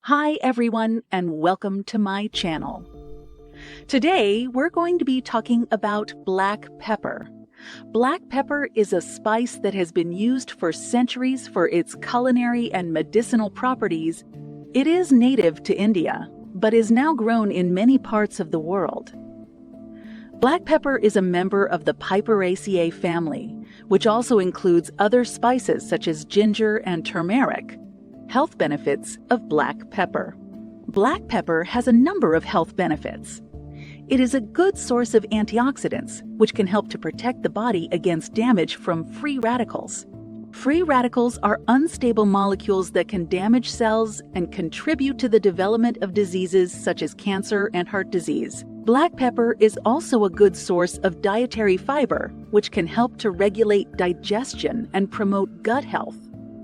Hi everyone, and welcome to my channel. Today we're going to be talking about black pepper. Black pepper is a spice that has been used for centuries for its culinary and medicinal properties. It is native to India, but is now grown in many parts of the world. Black pepper is a member of the Piperaceae family, which also includes other spices such as ginger and turmeric. Health benefits of black pepper. Black pepper has a number of health benefits. It is a good source of antioxidants, which can help to protect the body against damage from free radicals. Free radicals are unstable molecules that can damage cells and contribute to the development of diseases such as cancer and heart disease. Black pepper is also a good source of dietary fiber, which can help to regulate digestion and promote gut health.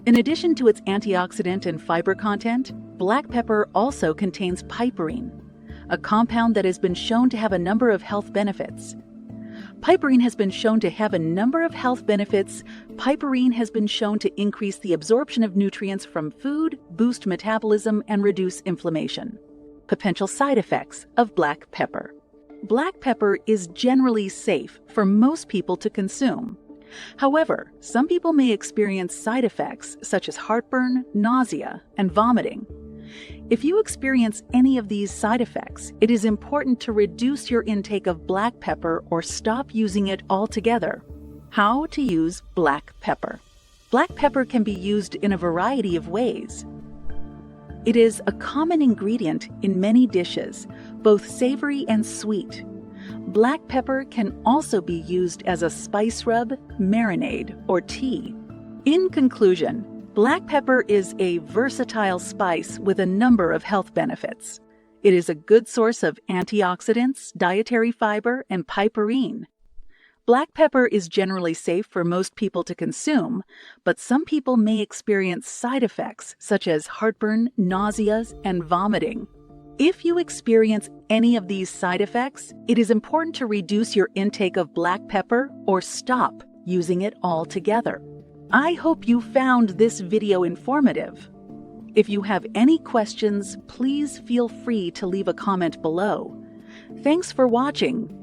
In addition to its antioxidant and fiber content, black pepper also contains piperine, a compound that has been shown to have a number of health benefits. Piperine has been shown to have a number of health benefits. Piperine has been shown to increase the absorption of nutrients from food, boost metabolism, and reduce inflammation. Potential side effects of black pepper. Black pepper is generally safe for most people to consume. However, some people may experience side effects such as heartburn, nausea, and vomiting. If you experience any of these side effects, it is important to reduce your intake of black pepper or stop using it altogether. How to use black pepper. Black pepper can be used in a variety of ways. It is a common ingredient in many dishes, both savory and sweet. Black pepper can also be used as a spice rub, marinade, or tea. In conclusion, black pepper is a versatile spice with a number of health benefits. It is a good source of antioxidants, dietary fiber, and piperine. Black pepper is generally safe for most people to consume, but some people may experience side effects such as heartburn, nausea, and vomiting. If you experience any of these side effects, it is important to reduce your intake of black pepper or stop using it altogether. I hope you found this video informative. If you have any questions, please feel free to leave a comment below. Thanks for watching.